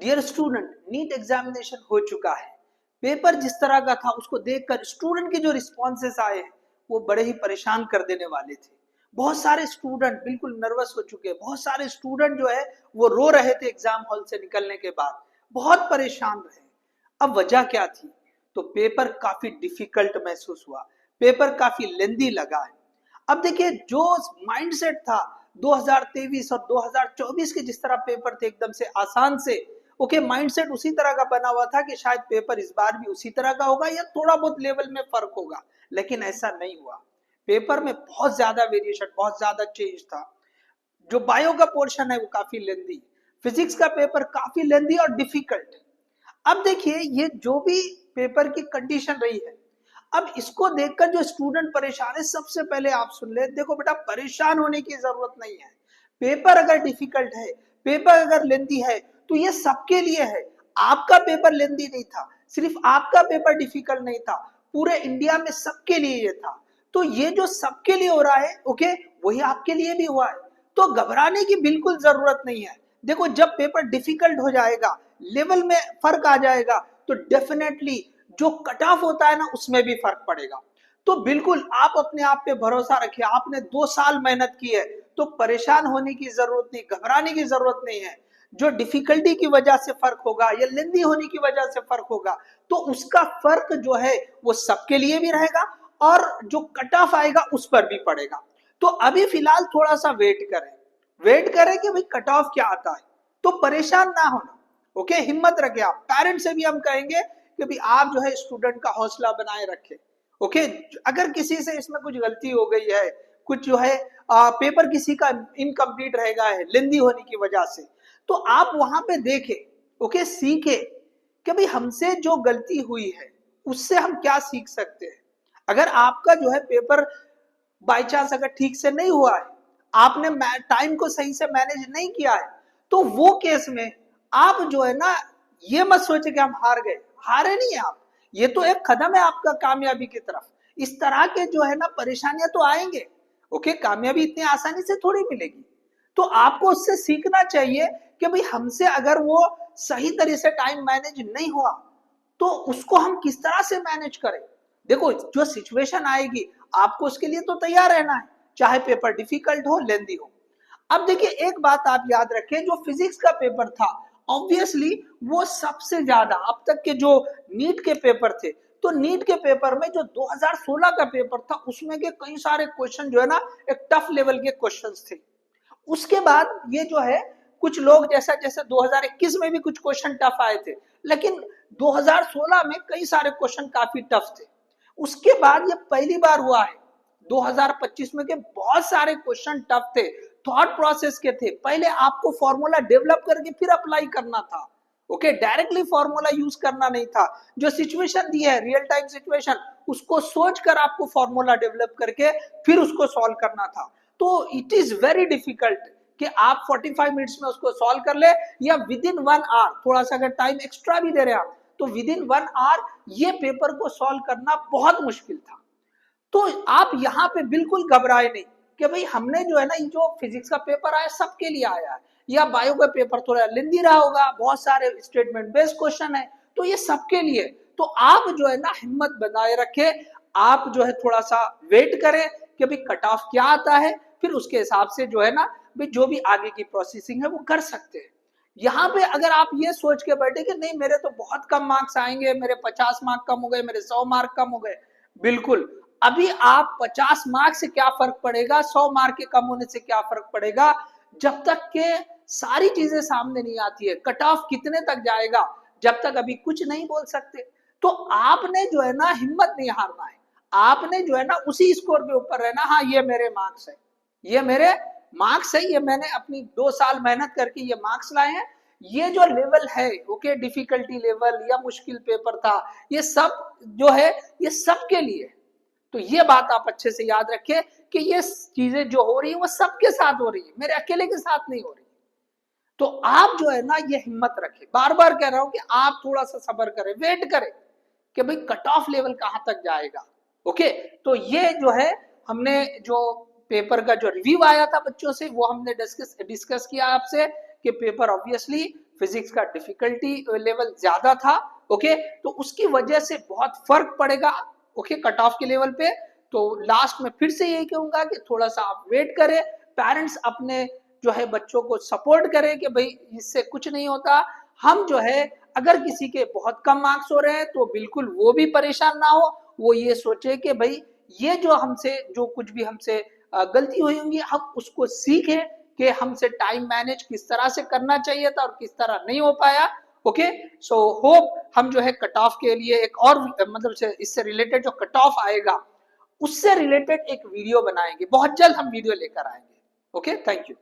Dear student, NEET examination हो चुका है। पेपर जिस तरह का था उसको देखकर स्टूडेंट के जो रिस्पॉन्सेस आए हैं वो बड़े ही परेशान कर देने वाले थे। बहुत सारे स्टूडेंट बिल्कुल नर्वस हो चुके हैं, बहुत सारे स्टूडेंट जो है वो रो रहे थे एग्जाम हॉल से निकलने के बाद, बहुत परेशान रहे। अब वजह क्या थी? तो पेपर काफी डिफिकल्ट महसूस हुआ, पेपर काफी लेंदी लगा है। अब देखिए, जो माइंडसेट था 2023 और 2024 के, जिस तरह पेपर थे एकदम से आसान से, ओके, माइंडसेट उसी तरह का बना हुआ था कि शायद पेपर इस बार भी उसी तरह का होगा या थोड़ा बहुत लेवल में फर्क होगा, लेकिन ऐसा नहीं हुआ। पेपर में बहुत ज्यादा वेरिएशन, बहुत ज्यादा चेंज था। जो बायो का पोर्शन है वो काफी लेंदी, फिजिक्स का पेपर काफी लेंदी और डिफिकल्ट। अब देखिए, ये जो भी पेपर की कंडीशन रही है, अब इसको देखकर जो स्टूडेंट परेशान है, सबसे पहले आप सुन ले, देखो बेटा, परेशान होने की जरूरत नहीं है। पेपर अगर डिफिकल्ट है, पेपर अगर लेंदी है, तो ये सबके लिए है। आपका पेपर लेंदी नहीं था, सिर्फ आपका पेपर डिफिकल्ट नहीं था, पूरे इंडिया में सबके लिए ये था। तो ये जो सबके लिए हो रहा है, ओके, वही आपके लिए भी हुआ है। तो घबराने की बिल्कुल जरूरत नहीं है। देखो, जब पेपर डिफिकल्ट हो जाएगा, लेवल में फर्क आ जाएगा, तो डेफिनेटली जो कट ऑफ होता है ना, उसमें भी फर्क पड़ेगा। तो बिल्कुल आप अपने आप पे भरोसा रखिए। आपने 2 साल मेहनत की है, तो परेशान होने की जरूरत नहीं, घबराने की जरूरत नहीं है। जो डिफिकल्टी की वजह से फर्क होगा या लेंदी होने की वजह से फर्क होगा, तो उसका फर्क जो है वो सबके लिए भी रहेगा, और जो कट ऑफ आएगा उस पर भी पड़ेगा। तो अभी फिलहाल थोड़ा सा वेट करें कि भाई कट ऑफ क्या आता है। तो परेशान ना होना, ओके, हिम्मत रखे। आप पेरेंट्स से भी हम कहेंगे कि भाई आप जो है स्टूडेंट का हौसला बनाए रखें, ओके। अगर किसी से इसमें कुछ गलती हो गई है, कुछ जो है पेपर किसी का इनकम्प्लीट रहेगा है लेंदी होने की वजह से, तो आप वहां पे देखें, ओके, सीखे कि भाई हमसे जो गलती हुई है उससे हम क्या सीख सकते हैं। अगर आपका जो है पेपर बाई चांस अगर ठीक से नहीं हुआ है, आपने टाइम को सही से मैनेज नहीं किया है, तो वो केस में आप जो है ना, ये मत सोचे कि हम हार गए। हारे नहीं है आप, ये तो एक कदम है आपका कामयाबी की तरफ। इस तरह के जो है ना परेशानियां तो आएंगे, ओके, कामयाबी इतनी आसानी से थोड़ी मिलेगी। तो आपको उससे सीखना चाहिए कि भाई हमसे अगर वो सही तरह से टाइम मैनेज नहीं हुआ, तो उसको हम किस तरह से मैनेज करें। देखो, जो सिचुएशन आएगी आपको उसके लिए तो तैयार रहना है, चाहे पेपर डिफिकल्ट हो, लेंदी हो। अब देखिए, एक बात आप याद रखें, जो फिजिक्स का पेपर था, ऑब्वियसली वो सबसे ज्यादा अब तक के जो नीट के पेपर थे, तो नीट के पेपर में जो 2016 का पेपर था, उसमें के कई सारे क्वेश्चन जो है ना, एक टफ लेवल के क्वेश्चंस थे। उसके बाद ये जो है, कुछ लोग जैसा जैसे 2021 में भी कुछ क्वेश्चन टफ आए थे, लेकिन 2016 में कई सारे क्वेश्चन काफी टफ थे। उसके बाद ये पहली बार हुआ है 2025 में के बहुत सारे क्वेश्चन टफ थे, थॉट प्रोसेस के थे। पहले आपको फॉर्मूला डेवलप करके फिर अप्लाई करना था, ओके, डायरेक्टली फॉर्मूला यूज करना नहीं था। जो सिचुएशन दी है, रियल टाइम सिचुएशन, उसको सोचकर आपको फॉर्मूला डेवलप करके फिर उसको सॉल्व करना था। तो इट इज वेरी डिफिकल्ट कि आप 45 मिनट्स में उसको सॉल्व कर ले, या विद इन 1 आवर, थोड़ा सा अगर टाइम एक्स्ट्रा भी दे रहे हैं आप, तो विद इन 1 आवर ये पेपर को सॉल्व करना बहुत मुश्किल था। तो आप यहाँ पे बिल्कुल घबराए नहीं कि भाई हमने जो है ना, ये जो फिजिक्स का पेपर आया सबके लिए आया है, या बायो का पेपर थोड़ा लेंदी रहा होगा, बहुत सारे स्टेटमेंट बेस्ड क्वेश्चन है, तो ये सबके लिए। तो आप जो है ना हिम्मत बनाए रखे, आप जो है थोड़ा सा वेट करें कि भाई कट ऑफ क्या आता है, फिर उसके हिसाब से जो है ना भाई जो भी आगे की प्रोसेसिंग है वो कर सकते हैं। यहाँ पे अगर आप ये सोच के बैठे कि नहीं मेरे तो बहुत कम मार्क्स आएंगे, मेरे 50 मार्क कम हो गए, मेरे 100 मार्क कम हो गए, बिल्कुल, अभी आप 50 मार्क से क्या फर्क पड़ेगा, 100 मार्क के कम होने से क्या फर्क पड़ेगा, जब तक के सारी चीजें सामने नहीं आती है। कट ऑफ कितने तक जाएगा, जब तक अभी कुछ नहीं बोल सकते। तो आपने जो है ना हिम्मत नहीं हारना है, आपने जो है ना उसी स्कोर के ऊपर रहना। हाँ, ये मेरे मार्क्स है, ये मेरे मार्क्स है, ये मैंने अपनी 2 साल मेहनत करके ये मार्क्स लाए हैं। ये जो लेवल है, ओके, डिफिकल्टी लेवल या मुश्किल पेपर था, ये सब जो है ये सबके लिए। तो ये बात आप अच्छे से याद रखें कि ये चीजें जो हो रही है वो सबके साथ हो रही है, मेरे अकेले के साथ नहीं हो रही। तो आप जो है ना ये हिम्मत रखें, बार बार कह रहा हूं कि आप थोड़ा सा सब्र करें, वेट करें कि भाई कट ऑफ लेवल कहां तक जाएगा, ओके। तो ये जो है हमने जो पेपर का जो रिव्यू आया था बच्चों से, वो हमने डिस्कस किया आपसे कि पेपर ऑब्वियसली फिजिक्स का डिफिकल्टी लेवल ज्यादा था, ओके, तो उसकी वजह से बहुत फर्क पड़ेगा, ओके, कट ऑफ के लेवल पे। तो लास्ट में फिर से यही कहूंगा कि थोड़ा सा आप वेट करें, पेरेंट्स अपने जो है बच्चों को सपोर्ट करें कि भाई इससे कुछ नहीं होता। हम जो है अगर किसी के बहुत कम मार्क्स हो रहे हैं तो बिल्कुल वो भी परेशान ना हो, वो ये सोचे कि भाई ये जो हमसे जो कुछ भी हमसे गलती हुई होंगी हम उसको सीखें कि हमसे टाइम मैनेज किस तरह से करना चाहिए था और किस तरह नहीं हो पाया, ओके। सो होप हम जो है कट ऑफ के लिए एक और मतलब इससे रिलेटेड जो कट ऑफ आएगा उससे रिलेटेड एक वीडियो बनाएंगे, बहुत जल्द हम वीडियो लेकर आएंगे, ओके। Thank you.